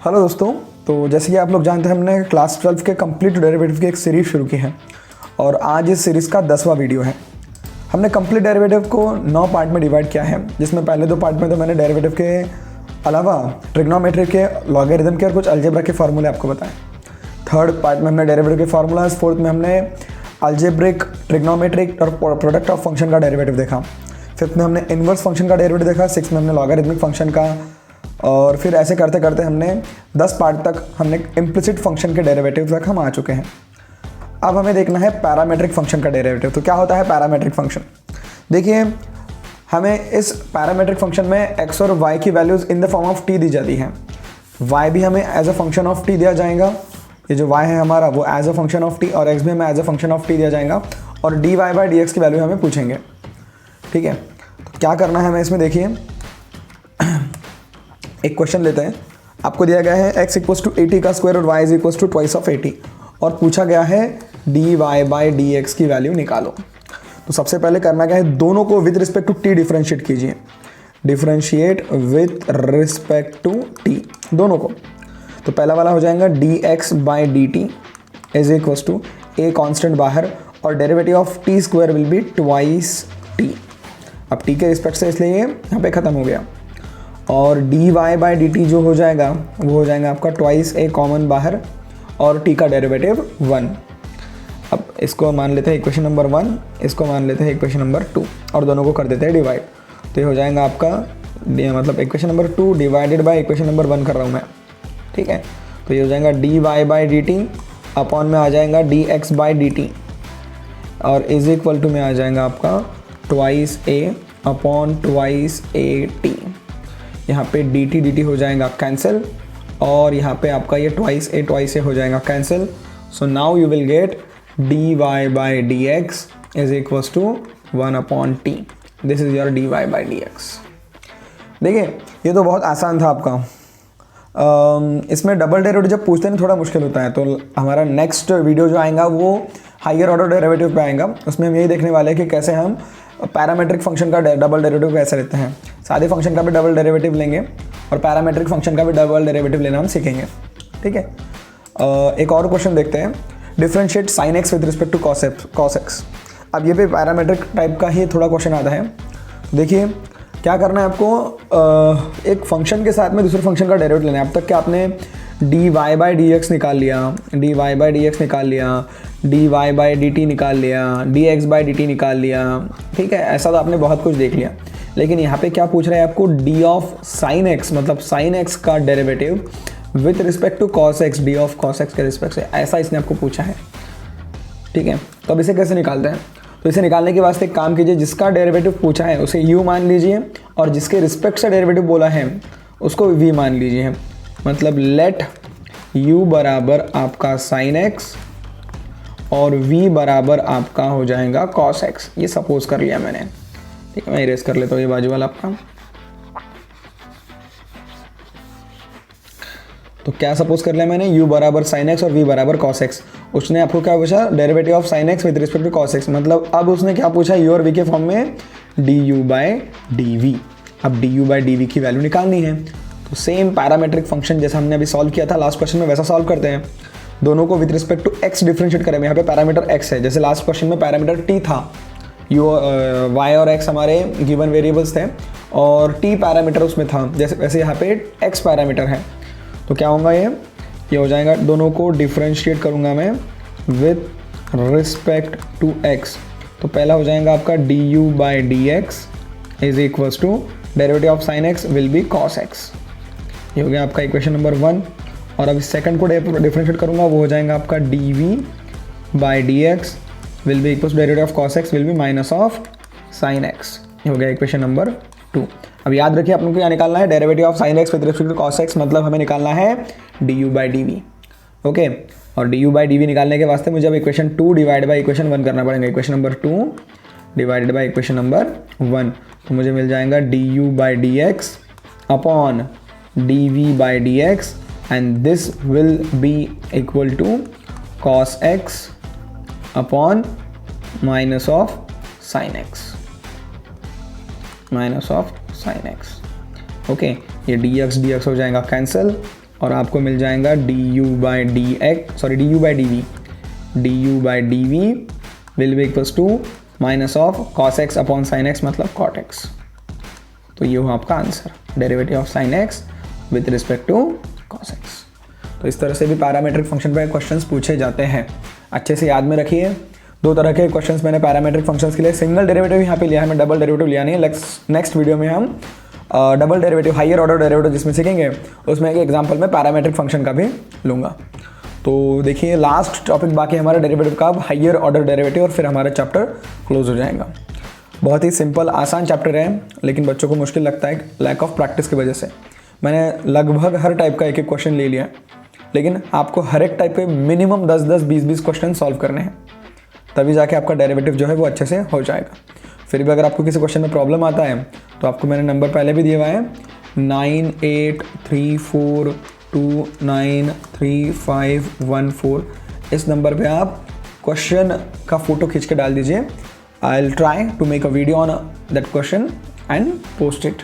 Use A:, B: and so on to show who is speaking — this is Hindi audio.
A: हेलो दोस्तों, तो जैसे कि आप लोग जानते हैं हमने क्लास 12 के कंप्लीट डेरिवेटिव की एक सीरीज़ शुरू की है और आज इस सीरीज़ का 10वां वीडियो है। हमने कंप्लीट डेरिवेटिव को 9 पार्ट में डिवाइड किया है, जिसमें पहले 2 पार्ट में तो मैंने डेरिवेटिव के अलावा ट्रिग्नोमेट्री के, लॉगरिथम के और कुछ अलजेब्रा के फार्मूले आपको बताएं। थर्ड पार्ट में हमने डेरिवेटिव के फार्मूलाज, फोर्थ में हमने अलजेब्रिक, ट्रिग्नोमेट्रिक और प्रोडक्ट ऑफ फंक्शन का डेरिवेटिव देखा। फिफ्थ में हमने इनवर्स फंक्शन का डेरिवेटिव देखा। सिक्स में हमने लॉगरिथमिक फंक्शन का, और फिर ऐसे करते करते हमने 10 पार्ट तक हमने इम्प्लिसिट फंक्शन के डेरिवेटिव तक हम आ चुके हैं। अब हमें देखना है पैरामेट्रिक फंक्शन का डेरिवेटिव। तो क्या होता है पैरामेट्रिक फंक्शन? देखिए, हमें इस पैरामेट्रिक फंक्शन में x और y की values in the form of t दी जाती हैं। y भी हमें as a function of t दिया जाएगा। ये जो y है हमारा वो as a function of t, और x भी हमें as a function of t दिया जाएगा, और dy बाई dx की वैल्यू हमें पूछेंगे। ठीक है, तो क्या करना है हमें इसमें? देखिए, एक क्वेश्चन लेते हैं। आपको दिया गया है x इक्वल्स टू 80 का स्क्वायर और y is equals to twice of 80, और पूछा गया है dy बाई dx की वैल्यू निकालो। तो सबसे पहले करना क्या है, दोनों को with respect to t differentiate कीजिए। Differentiate with respect to t, दोनों को। तो पहला वाला हो जाएगा dx by dt is equals to a constant बाहर, और derivative of t square will be twice t। अब t के रिस्पेक्ट से, इसलिए यहाँ पे ख़त्म हो गया। और dy बाई dt जो हो जाएगा वो हो जाएगा आपका ट्वाइस a कॉमन बाहर, और t का डेरिवेटिव 1। अब इसको मान लेते हैं इक्वेशन नंबर 1, इसको मान लेते हैं इक्वेशन नंबर 2, और दोनों को कर देते हैं डिवाइड। तो ये हो जाएगा आपका मतलब equation number 2 divided by equation number 1 कर रहा हूँ मैं। ठीक है, तो ये हो जाएगा dy बाई dt अपॉन में आ जाएगा dx बाई dt, और इज इक्वल टू में आ जाएगा आपका twice a upon twice a t। यहाँ पे dt हो जाएगा कैंसिल, और यहाँ पे आपका ये ट्वाइस ए हो जाएगा cancel. So now you will get dy by dx is equals to 1 upon t। This is your dy by dx। देखिए, ये तो बहुत आसान था आपका। इसमें डबल डेरिवेटिव जब पूछते हैं थोड़ा मुश्किल होता है, तो हमारा नेक्स्ट वीडियो जो आएगा वो हायर ऑर्डर डेरिवेटिव पे आएगा। उसमें हम यही देखने वाले हैं कि कैसे हम पैरामेट्रिक फंक्शन का डबल डेरिवेटिव कैसे लेते हैं। सादे फंक्शन का भी डबल डेरिवेटिव लेंगे और पैरामेट्रिक फंक्शन का भी डबल डेरिवेटिव लेना हम सीखेंगे। ठीक है, एक और क्वेश्चन देखते हैं। Differentiate sine x with respect to cos x. अब ये भी पैरामेट्रिक टाइप का ही थोड़ा क्वेश्चन आता है। देखिए, क्या करना है आपको, एक फंक्शन के साथ में दूसरे फंक्शन का डेरिवेटिव लेना है। अब तक क्या आपने dy बाई dx निकाल लिया, dy बाई dx निकाल लिया, dy बाई dt निकाल लिया, dx बाई dt निकाल लिया। ठीक है, ऐसा तो आपने बहुत कुछ देख लिया, लेकिन यहाँ पे क्या पूछ रहा है आपको, d ऑफ साइन x, मतलब साइन x का derivative with respect to cos x, d of cos x के रिस्पेक्ट से, ऐसा इसने आपको पूछा है। ठीक है, तो अब इसे कैसे निकालते हैं? तो इसे निकालने के वास्ते एक काम कीजिए, जिसका डेरिवेटिव पूछा है उसे u मान लीजिए, और जिसके रिस्पेक्ट से डेरिवेटिव बोला है उसको v मान लीजिए। मतलब लेट u बराबर आपका साइन x और v बराबर आपका हो जाएगा cos x। ये सपोज कर लिया मैंने। ठीक है, मैं इरेज कर लेता हूँ ये बाजू वाला आपका। तो क्या सपोज कर लिया मैंने, u बराबर साइन x और v बराबर cos x। उसने आपको क्या पूछा, derivative of sine x with respect to cos x। मतलब अब उसने क्या पूछा, u और v के फॉर्म में du बाई dv। अब du बाई dv की वैल्यू निकालनी है। तो सेम पैरामेट्रिक फंक्शन जैसा हमने अभी सॉल्व किया था लास्ट क्वेश्चन में, वैसा सॉल्व करते हैं। दोनों को with respect to x differentiate करें। यहाँ पे पैरामीटर x है, जैसे लास्ट क्वेश्चन में पैरामीटर t था। y और x हमारे गिवन वेरिएबल्स थे, और t पैरामीटर उसमें था, जैसे वैसे यहाँ पे x पैरामीटर है। तो क्या होगा, ये हो जाएगा, दोनों को डिफरेंशिएट करूँगा मैं विद रिस्पेक्ट टू x। तो पहला हो जाएगा आपका du by dx is equals to derivative of sine x will be cos x। ये हो गया आपका इक्वेशन नंबर 1। और अब सेकंड को डिफरेंशिएट करूँगा, वो हो जाएगा आपका dv by dx will be equals derivative of cos x will B minus of sine x। ये हो गया इक्वेशन नंबर 2। अब याद रखिए, अपने को क्या निकालना है, derivative of sine x with respect to cos x, मतलब हमें निकालना है du बाई dv। ओके, और du बाई dv निकालने के वास्ते मुझे अब इक्वेशन 2 डिवाइड बाई इक्वेशन 1 करना पड़ेगा। Equation number 2 divided by equation number 1, तो मुझे मिल जाएगा du by dx upon dv by dx, and this will be equal to cos x upon minus of sine x, minus of sine x। Okay, ये dx हो जाएगा कैंसिल, और आपको मिल जाएगा du by dv will be equals to minus of cos x upon sin x मतलब cot x। तो ये हुआ आपका answer, derivative of sin x with respect to cos x। तो इस तरह से भी पैरामेट्रिक फंक्शन पे क्वेश्चंस पूछे जाते हैं, अच्छे से याद में रखिए। दो तरह के क्वेश्चंस मैंने पैरामेट्रिक फंक्शंस के लिए, सिंगल डेरिवेटिव यहाँ पे लिया है, मैं डबल डेरिवेटिव लिया नहीं। नेक्स्ट वीडियो में हम double derivative, higher order derivative जिसमें सीखेंगे, उसमें एक एग्जांपल में पैरामेट्रिक फंक्शन का भी लूँगा। तो देखिए लास्ट टॉपिक बाकी हमारा डेरिवेटिव का, हायर ऑर्डर डेरिवेटिव, और फिर हमारा चैप्टर क्लोज हो जाएगा। बहुत ही सिंपल आसान चैप्टर है, लेकिन बच्चों को मुश्किल लगता है लैक ऑफ प्रैक्टिस की वजह से। मैंने लगभग हर टाइप का एक एक क्वेश्चन ले लिया, लेकिन आपको हर एक टाइप के मिनिमम 10-10, 20-20 क्वेश्चन सॉल्व करने हैं, तभी जाके आपका डेरिवेटिव जो है वो अच्छे से हो जाएगा। फिर भी अगर आपको किसी क्वेश्चन में प्रॉब्लम आता है तो आपको मैंने नंबर पहले भी दिया हुआ है 9834293514। इस नंबर पे आप क्वेश्चन का फोटो खींच के डाल दीजिए। I will try to make a video on that question and post it.